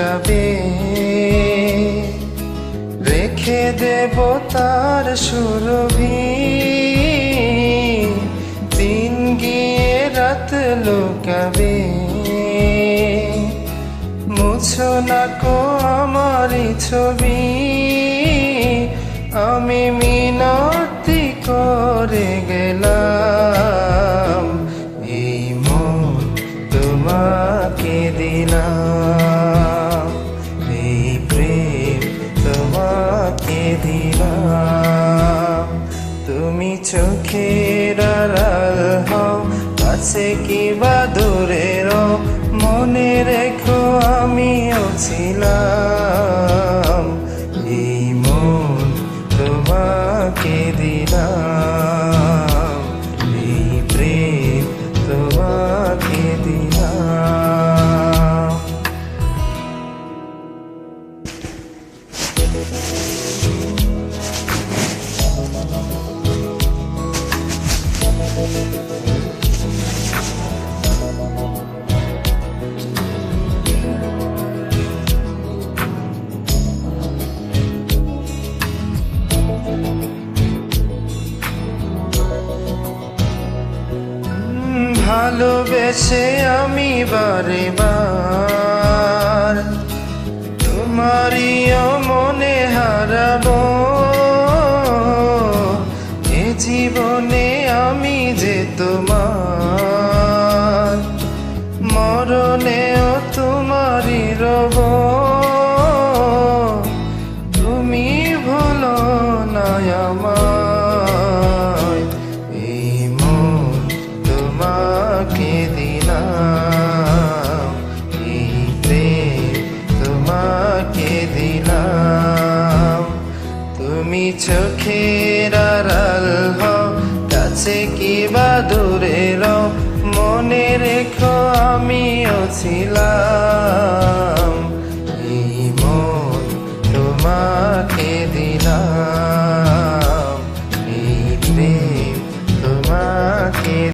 লুকাবে, রেখে দেব তার সুরভি। দিন গিয়ে রাত লুকাবে, মুছো না কো আমারই ছবি। আমি মিনতি করে গেলাম, এই মন তোমাকে দিলাম, এই প্রেম তোমাকে দিলাম। তুমি চোখের আড়াল হও, কাছে কিবা দূরে রও, মনে রেখো আমিও ছিলাম। এই মন তোমাকে দিলাম, এই প্রেম তোমাকে দিলাম। ভালোবেসে আমি বারে বার তোমারই মনে হারাবো। এ জীবনে আমি যে তোমার, মরণেও তোমারই রব। তুমি ভুলো না আমায়, এই মন তোমাকে দিলাম, এই প্রেম তোমাকে দিলাম। তুমি চোখের আড়াল হও, কাছে কিবা দূরে রও, মনে রেখো আমিও ছিলাম।